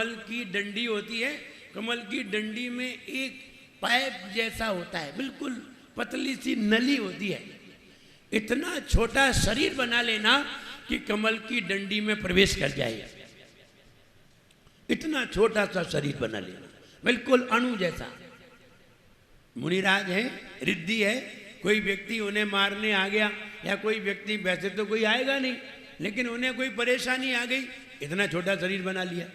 कमल की डंडी होती है, कमल की डंडी में एक पाइप जैसा होता है, बिल्कुल पतली सी नली होती है। इतना छोटा शरीर बना लेना कि कमल की डंडी में प्रवेश कर जाए, इतना छोटा सा शरीर बना लेना, बिल्कुल अणु जैसा। मुनिराज है, रिद्धि है, कोई व्यक्ति उन्हें मारने आ गया, या कोई व्यक्ति, वैसे तो कोई आएगा नहीं, लेकिन उन्हें कोई परेशानी आ गई, इतना छोटा शरीर बना लिया।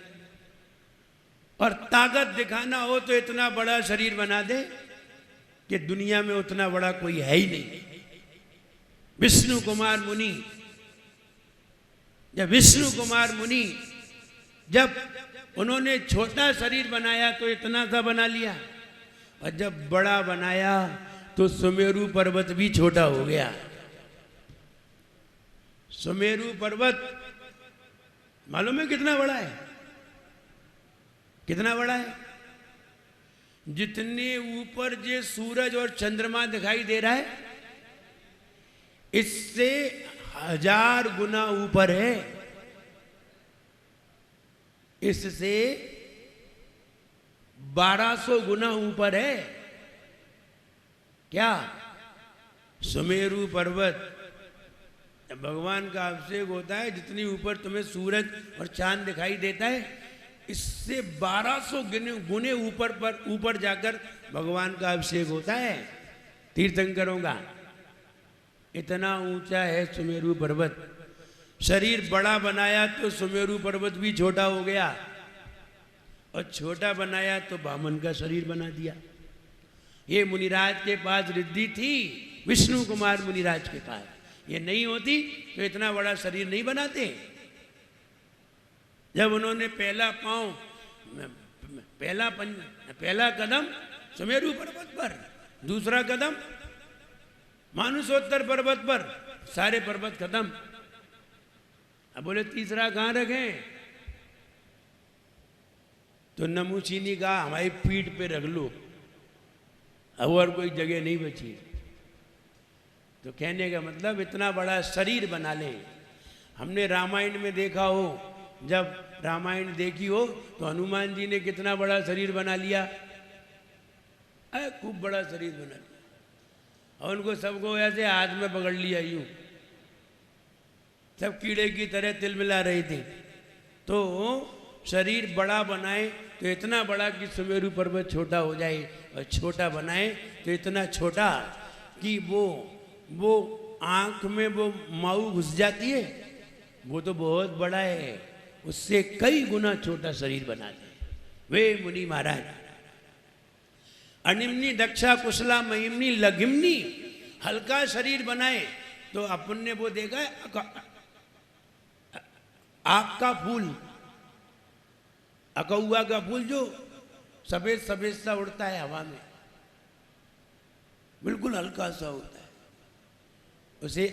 और ताकत दिखाना हो तो इतना बड़ा शरीर बना दे कि दुनिया में उतना बड़ा कोई है ही नहीं। विष्णु कुमार मुनि, जब उन्होंने छोटा शरीर बनाया तो इतना सा बना लिया, और जब बड़ा बनाया तो सुमेरु पर्वत भी छोटा हो गया। सुमेरु पर्वत मालूम है कितना बड़ा है? कितना बड़ा है? जितने ऊपर जो सूरज और चंद्रमा दिखाई दे रहा है, इससे 1000 गुना ऊपर है, इससे 1200 गुना ऊपर है। क्या? सुमेरु पर्वत। भगवान का अभिषेक होता है, जितनी ऊपर तुम्हें सूरज और चांद दिखाई देता है, इससे 1200 गुने ऊपर जाकर भगवान का अभिषेक होता है तीर्थंकरों का। इतना ऊंचा है सुमेरु पर्वत। शरीर बड़ा बनाया तो सुमेरु पर्वत भी छोटा हो गया, और छोटा बनाया तो वामन का शरीर बना दिया। ये मुनिराज के पास रिद्धि थी, विष्णु कुमार मुनिराज के पास। ये नहीं होती तो इतना बड़ा शरीर नहीं बनाते। जब उन्होंने पहला कदम सुमेरु पर्वत पर, दूसरा कदम मानुषोत्तर पर्वत पर, सारे पर्वत खत्म। अब बोले तीसरा कहाँ रखें? तो नमूची ने कहा हमारी पीठ पे रख लो, अब और कोई जगह नहीं बची। तो कहने का मतलब इतना बड़ा शरीर बना लें। हमने रामायण में देखा हो, जब रामायण देखी हो तो हनुमान जी ने कितना बड़ा शरीर बना लिया, खूब बड़ा शरीर बना लिया, और उनको सबको ऐसे हाथ में पकड़ लिया, यूं सब कीड़े की तरह तिलमिला रही थी। तो शरीर बड़ा बनाए तो इतना बड़ा कि सुमेरु पर्वत छोटा हो जाए, और छोटा बनाए तो इतना छोटा कि वो आंख में वो माऊ घुस जाती है, वो तो बहुत बड़ा है, उससे कई गुना छोटा शरीर बना दे। वे मुनि महाराज अनिम्नी दक्षा कुशला महिम्नी लघिम्नी, हल्का शरीर बनाए तो अपन ने वो देखा है आग का फूल, अकौआ का फूल जो सफेद सफेद सा उड़ता है हवा में, बिल्कुल हल्का सा होता है, उसे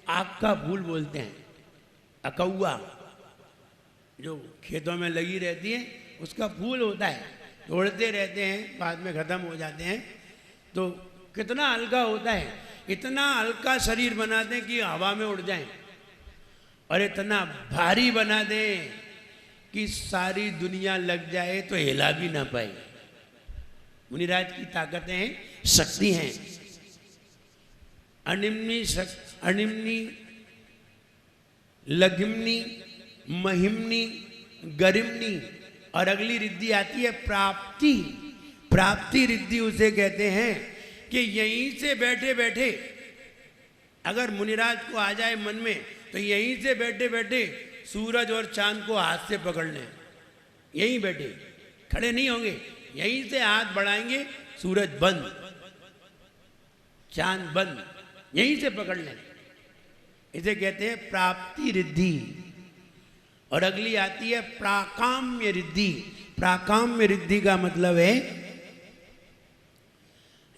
आग का फूल बोलते हैं। अकौआ जो खेतों में लगी रहती है, उसका फूल होता है, तोड़ते रहते हैं, बाद में ख़त्म हो जाते हैं। तो कितना हल्का होता है, इतना हल्का शरीर बना दें कि हवा में उड़ जाएं, और इतना भारी बना दें कि सारी दुनिया लग जाए तो हिला भी ना पाए। मुनिराज की ताकतें हैं, शक्ति हैं। अनिम्नी लघिम्नी महिम्नी गरिम्नी, और अगली रिद्धि आती है प्राप्ति। प्राप्ति रिद्धि उसे कहते हैं कि यहीं से बैठे बैठे अगर मुनिराज को आ जाए मन में, तो यहीं से बैठे बैठे सूरज और चांद को हाथ से पकड़ लें। यहीं बैठे, खड़े नहीं होंगे, यहीं से हाथ बढ़ाएंगे, सूरज बंद, चांद बंद, यहीं से पकड़ लें। इसे कहते हैं प्राप्ति रिद्धि। और अगली आती है प्राकाम्य रिद्धि। प्राकाम्य रिद्धि का मतलब है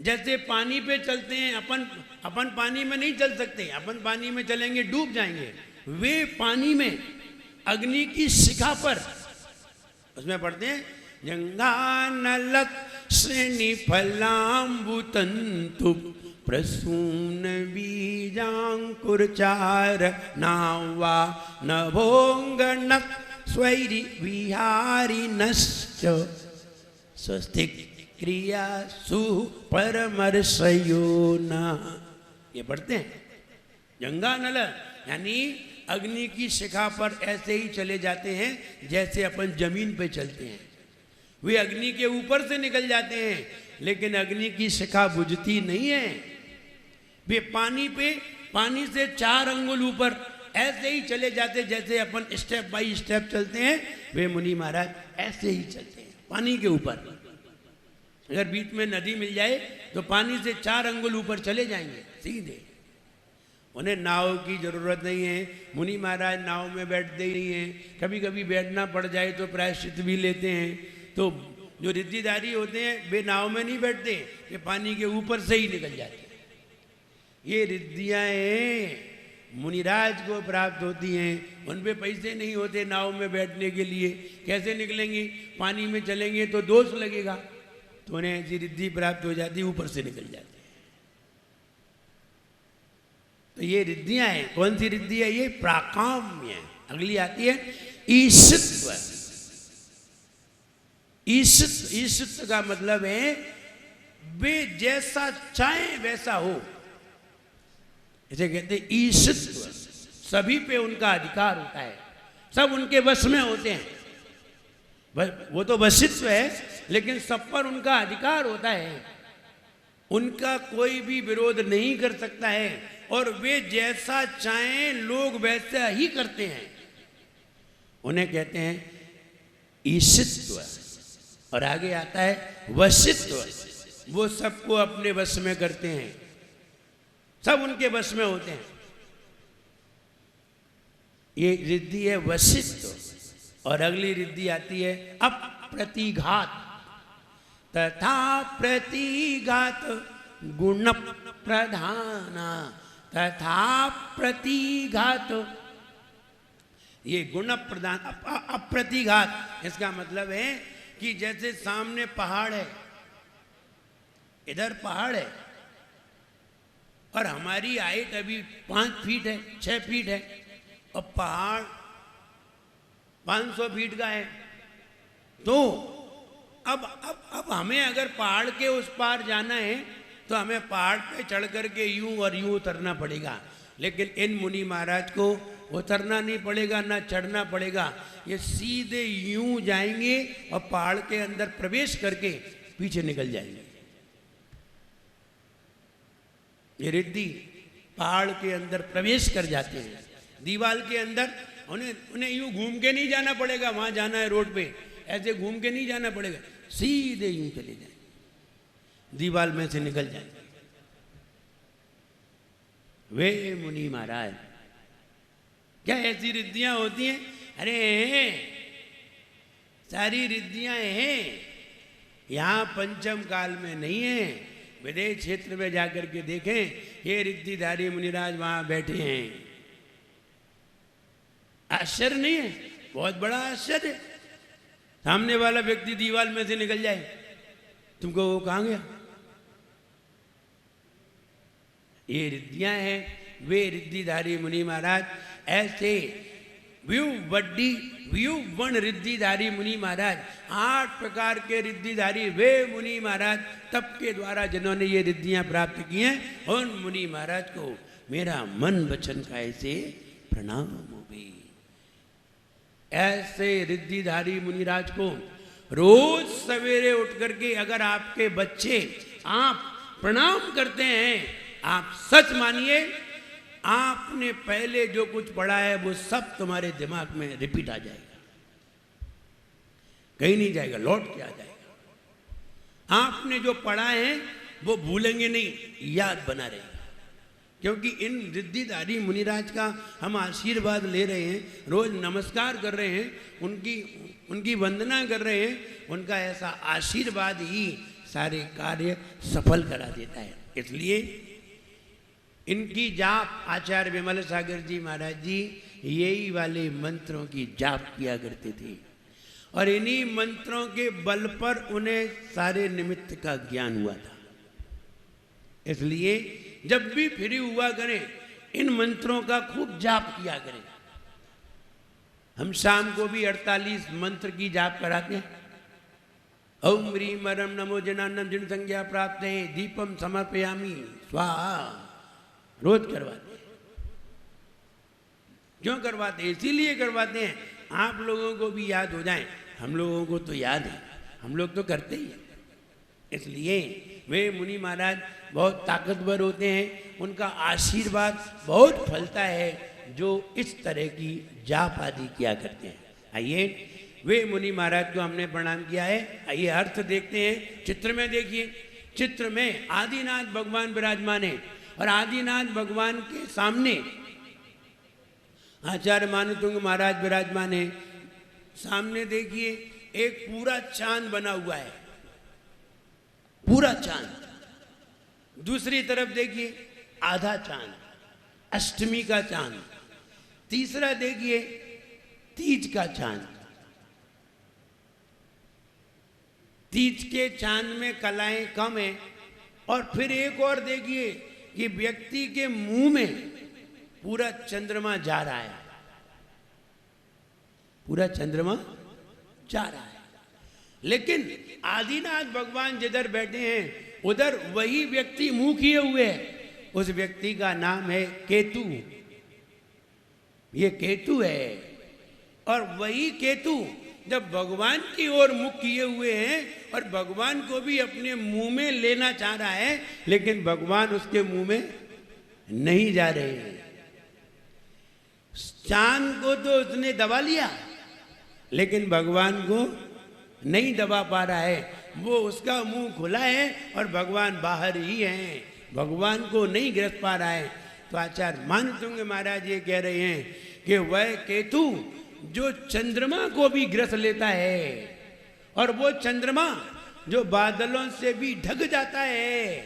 जैसे पानी पे चलते हैं अपन पानी में नहीं चल सकते, अपन पानी में चलेंगे डूब जाएंगे। वे पानी में अग्नि की शिखा पर, उसमें पढ़ते हैं जंगानलत श्रेणी फलाम्बुतंतु प्रसून बीजांकुर चार नावा नभोंगणक स्वैरी विहारी नश्च स्वस्ति क्रिया सु परमर्षयोना। ये पढ़ते हैं। जंगा नल यानी अग्नि की शिखा पर ऐसे ही चले जाते हैं जैसे अपन जमीन पे चलते हैं। वे अग्नि के ऊपर से निकल जाते हैं, लेकिन अग्नि की शिखा बुझती नहीं है। वे पानी से 4 अंगुल ऊपर ऐसे ही चले जाते जैसे अपन स्टेप बाय स्टेप चलते हैं। वे मुनि महाराज ऐसे ही चलते हैं पानी के ऊपर। अगर बीच में नदी मिल जाए तो पानी से 4 अंगुल ऊपर चले जाएंगे सीधे। उन्हें नाव की जरूरत नहीं है। मुनि महाराज नाव में बैठते ही नहीं हैं। कभी कभी बैठना पड़ जाए तो प्रायश्चित भी लेते हैं। तो जो रिद्धिधारी होते हैं वे नाव में नहीं बैठते, वे पानी के ऊपर से ही निकल जाते हैं। ये रिद्धियाँ मुनिराज को प्राप्त होती हैं। उन पे पैसे नहीं होते नाव में बैठने के लिए। कैसे निकलेंगी? पानी में चलेंगे तो दोष लगेगा, तो उन्हें ऐसी रिद्धि प्राप्त हो जाती, ऊपर से निकल जाती है। तो ये रिद्धियाँ हैं। कौन सी रिद्धि है? ये प्राकाम्य। अगली आती है ईशित्व। ईशित्व का मतलब है वे जैसा चाहे वैसा हो। इसे कहते हैं ईशित्व। सभी पे उनका अधिकार होता है, सब उनके वश में होते हैं। वो तो वशित्व है, लेकिन सब पर उनका अधिकार होता है। उनका कोई भी विरोध नहीं कर सकता है, और वे जैसा चाहें लोग वैसा ही करते हैं। उन्हें कहते हैं ईशित्व। और आगे आता है वशित्व। वो सबको अपने वश में करते हैं, सब उनके वश में होते हैं। ये रिद्धि है वशित्व। और अगली रिद्धि आती है अप्रतिघात। तथा प्रतिघात गुण प्रधाना। तथा प्रतिघात, ये गुण प्रधान। अप्रतिघात इसका मतलब है कि जैसे सामने पहाड़ है, इधर पहाड़ है, और हमारी हाइट अभी 5 फीट है, 6 फीट है, और पहाड़ 500 फीट का है। तो अब हमें अगर पहाड़ के उस पार जाना है तो हमें पहाड़ पे चढ़ करके यूं और यूं उतरना पड़ेगा। लेकिन इन मुनि महाराज को उतरना नहीं पड़ेगा, ना चढ़ना पड़ेगा। ये सीधे यूं जाएंगे और पहाड़ के अंदर प्रवेश करके पीछे निकल जाएंगे। ये रिद्धि पहाड़ के अंदर प्रवेश कर जाते हैं, दीवार के अंदर। उन्हें यूं घूम के नहीं जाना पड़ेगा। वहां जाना है रोड पे, ऐसे घूम के नहीं जाना पड़ेगा, सीधे यूं चले जाएंगे, दीवार में से निकल जाएंगे। वे मुनि महाराज, क्या ऐसी रिद्धियां होती हैं? अरे सारी रिद्धियां हैं, यहां पंचम काल में नहीं है। विदेश क्षेत्र में जाकर के देखें, ये रिद्धिधारी मुनिराज वहां बैठे हैं। आश्चर्य नहीं है? बहुत बड़ा आश्चर्य है। सामने वाला व्यक्ति दीवार में से निकल जाए, तुमको वो कहां गया? ये रिद्धियां हैं। वे रिद्धिधारी मुनि महाराज ऐसे व्यूवण रिद्धिधारी मुनि महाराज, 8 प्रकार के रिद्धिधारी वे मुनि महाराज तप के द्वारा जिन्होंने ये रिद्धियां प्राप्त की हैं, उन मुनि महाराज को मेरा मन वचन का ऐसे प्रणाम हो भी। ऐसे रिद्धिधारी मुनिराज को रोज सवेरे उठ करके अगर आपके बच्चे आप प्रणाम करते हैं, आप सच मानिए आपने पहले जो कुछ पढ़ा है वो सब तुम्हारे दिमाग में रिपीट आ जाएगा, कहीं नहीं जाएगा, लौट के आ जाएगा। आपने जो पढ़ा है वो भूलेंगे नहीं, याद बना रहेगा। क्योंकि इन रिद्धिधारी मुनिराज का हम आशीर्वाद ले रहे हैं, रोज नमस्कार कर रहे हैं, उनकी वंदना कर रहे हैं। उनका ऐसा आशीर्वाद ही सारे कार्य सफल करा देता है। इसलिए इनकी जाप आचार्य विमल सागर जी महाराज जी यही वाले मंत्रों की जाप किया करते थे, और इन्हीं मंत्रों के बल पर उन्हें सारे निमित्त का ज्ञान हुआ था। इसलिए जब भी फ्री हुआ करें, इन मंत्रों का खूब जाप किया करें। हम शाम को भी 48 मंत्र की जाप कराते हैं। ओम ह्रीम परम नमो जनानम जिन संज्ञा प्राप्त है दीपम समर्पयामी स्वाहा, रोज करवाते हैं। क्यों करवाते हैं? इसीलिए करवाते हैं आप लोगों को भी याद हो जाए। हम लोगों को तो याद है, हम लोग तो करते ही हैं। इसलिए वे मुनि महाराज बहुत ताकतवर होते हैं, उनका आशीर्वाद बहुत फलता है जो इस तरह की जाप आदि किया करते हैं। आइए, वे मुनि महाराज को हमने प्रणाम किया है। आइए अर्थ देखते हैं। चित्र में देखिए, चित्र में आदिनाथ भगवान विराजमान है और आदिनाथ भगवान के सामने आचार्य मानुतुंग महाराज विराजमान है। सामने देखिए एक पूरा चांद बना हुआ है, पूरा चांद। दूसरी तरफ देखिए आधा चांद, अष्टमी का चांद। तीसरा देखिए तीज का चांद। तीज के चांद में कलाएं कम है। और फिर एक और देखिए कि व्यक्ति के मुंह में पूरा चंद्रमा जा रहा है, पूरा चंद्रमा जा रहा है। लेकिन आदिनाथ भगवान जिधर बैठे हैं उधर वही व्यक्ति मुंह किए हुए है। उस व्यक्ति का नाम है केतु। ये केतु है। और वही केतु जब भगवान की ओर मुख किए हुए हैं और भगवान को भी अपने मुंह में लेना चाह रहा है, लेकिन भगवान उसके मुंह में नहीं जा रहे हैं। चांद को तो उसने दबा लिया, लेकिन भगवान को नहीं दबा पा रहा है। वो उसका मुंह खुला है और भगवान बाहर ही हैं, भगवान को नहीं गिरफ्त पा रहा है। तो आचार्य मानुतुंग महाराज ये कह रहे हैं कि वह केतु जो चंद्रमा को भी ग्रस लेता है और वो चंद्रमा जो बादलों से भी ढक जाता है,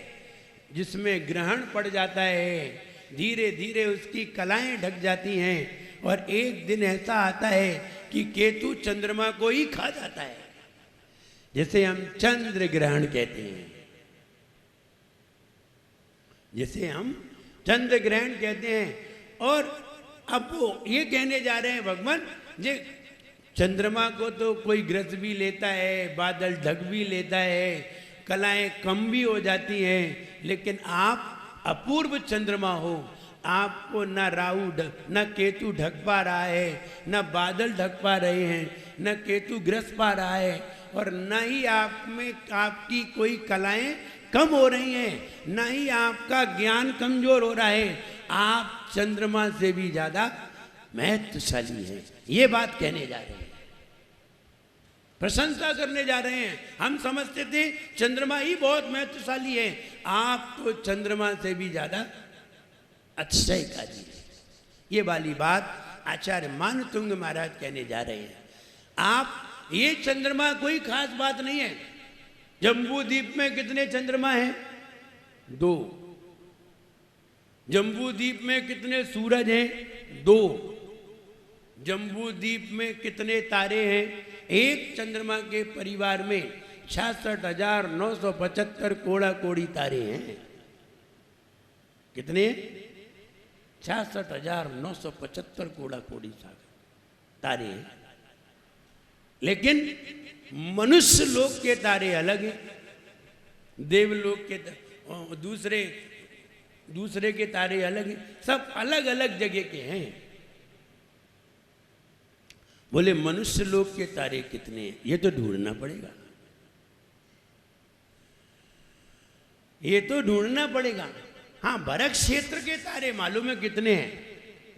जिसमें ग्रहण पड़ जाता है, धीरे धीरे उसकी कलाएं ढक जाती हैं और एक दिन ऐसा आता है कि केतु चंद्रमा को ही खा जाता है, जिसे हम चंद्र ग्रहण कहते हैं, जिसे हम चंद्र ग्रहण कहते हैं। और अब वो ये कहने जा रहे हैं भगवान जी, चंद्रमा को तो कोई ग्रस भी लेता है, बादल ढक भी लेता है, कलाएं कम भी हो जाती हैं, लेकिन आप अपूर्व चंद्रमा हो। आपको न राहु न केतु ढक पा रहा है, न बादल ढक पा रहे हैं, न केतु ग्रस पा रहा है, और न ही आप में आपकी कोई कलाएं कम हो रही हैं, न ही आपका ज्ञान कमजोर हो रहा है। आप चंद्रमा से भी ज्यादा महत्वशाली हैं। ये बात कहने जा रहे हैं, प्रशंसा करने जा रहे हैं। हम समझते थे चंद्रमा ही बहुत महत्वशाली है, आप तो चंद्रमा से भी ज्यादा अतिशयकारी है। ये वाली बात आचार्य मानुतुंग महाराज कहने जा रहे हैं। आप ये चंद्रमा कोई खास बात नहीं है। जम्बू द्वीप में कितने चंद्रमा हैं? 2। जम्बू द्वीप में कितने सूरज हैं? 2। जम्बू द्वीप में कितने तारे हैं? एक चंद्रमा के परिवार में 66,975 कोड़ा कोड़ी तारे हैं। कितने? 66,975 कोड़ा कोड़ी तारे हैं। लेकिन मनुष्य लोक के तारे अलग हैं, देवलोक के दूसरे के तारे अलग हैं, सब अलग अलग जगह के हैं। बोले मनुष्य लोक के तारे कितने हैं? ये तो ढूंढना पड़ेगा, ये तो ढूंढना पड़ेगा। हाँ, भरत क्षेत्र के तारे मालूम है कितने हैं?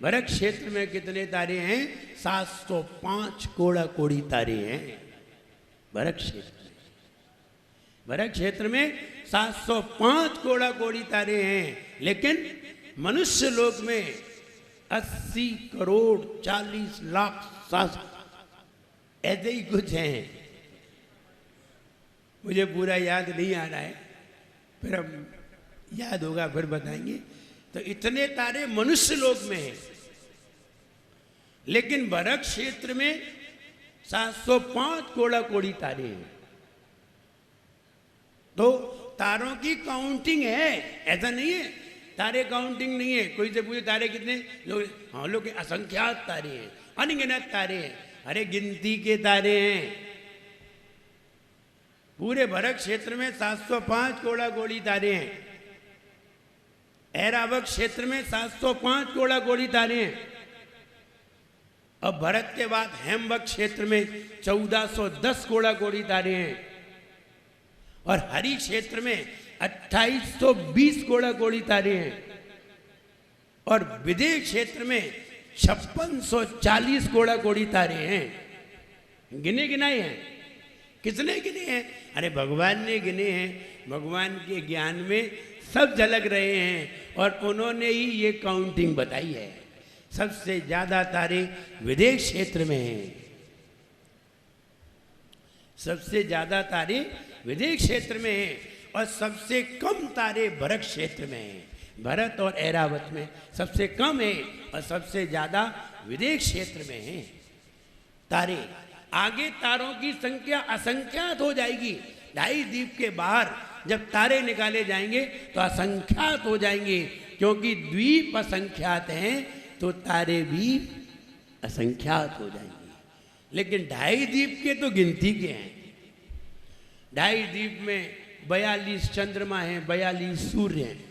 भरत क्षेत्र में कितने तारे हैं? 705 कोड़ा कोड़ी तारे हैं भरत क्षेत्र में। भरत क्षेत्र में 705 कोड़ा कोड़ी तारे हैं। लेकिन मनुष्य लोक में 80 करोड़ 40 लाख 7 ऐसे ही कुछ हैं। मुझे पूरा याद नहीं आ रहा है, फिर अब याद होगा फिर बताएंगे। तो इतने तारे मनुष्य लोक में हैं, लेकिन भरत क्षेत्र में 705 कोड़ा कोड़ी तारे हैं। तो तारों की काउंटिंग है, ऐसा नहीं है तारे काउंटिंग नहीं है। कोई से पूछे तारे कितने, लोग हम लोग के असंख्यात तारे हैं, अनगिनत तारे हैं। अरे गिनती के तारे हैं। पूरे भरत क्षेत्र में 705 कोड़ा कोड़ी तारे हैं। ऐरावत क्षेत्र में 705 कोड़ा कोड़ी तारे हैं। अब भरत के बाद हेमवत क्षेत्र में 1410 कोड़ा कोड़ी तारे हैं। और हरि क्षेत्र में 2820 कोड़ा कोड़ी तारे हैं। और विदेह क्षेत्र में 5640 कोड़ा कोड़ी तारे हैं। गिने गिनाए हैं? किसने गिने हैं? अरे भगवान ने गिने हैं। भगवान के ज्ञान में सब झलक रहे हैं और उन्होंने ही ये काउंटिंग बताई है। सबसे ज्यादा तारे विदेह क्षेत्र में हैं। सबसे ज्यादा तारे विदेह क्षेत्र में हैं और सबसे कम तारे भरत क्षेत्र में हैं। भरत और ऐरावत में सबसे कम है और सबसे ज्यादा विदेह क्षेत्र में हैं तारे। आगे तारों की संख्या असंख्यात हो जाएगी। ढाई द्वीप के बाहर जब तारे निकाले जाएंगे तो असंख्यात हो जाएंगे, क्योंकि द्वीप असंख्यात हैं तो तारे भी असंख्यात हो जाएंगे। लेकिन ढाई द्वीप के तो गिनती के हैं। ढाई द्वीप में 42 चंद्रमा हैं, 42 सूर्य हैं।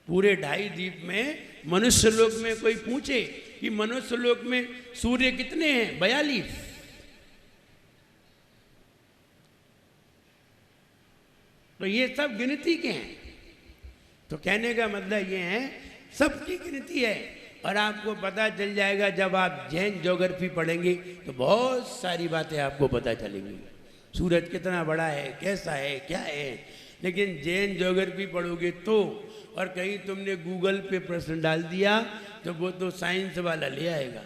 पूरे ढाई द्वीप में मनुष्य लोक में कोई पूछे कि मनुष्य लोक में सूर्य कितने हैं? 42। तो ये सब गिनती के हैं। तो कहने का मतलब ये है सबकी गिनती है। और आपको पता चल जाएगा जब आप जैन ज्योग्राफी पढ़ेंगे तो बहुत सारी बातें आपको पता चलेंगी। सूरज कितना बड़ा है, कैसा है, क्या है। लेकिन जैन ज्योग्राफी पढ़ोगे तो, और कहीं तुमने गूगल पे प्रश्न डाल दिया तो वो तो साइंस वाला ले आएगा,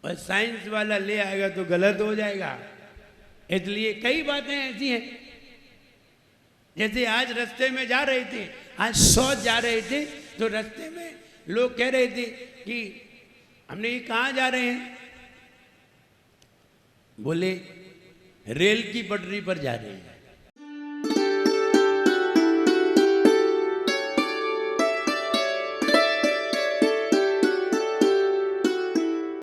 और साइंस वाला ले आएगा तो गलत हो जाएगा। इसलिए कई बातें ऐसी हैं। जैसे आज रास्ते में जा रहे थे, आज सौच जा रहे थे, तो रास्ते में लोग कह रहे थे कि हमने ये कहाँ जा रहे हैं? बोले रेल की पटरी पर जा रहे हैं।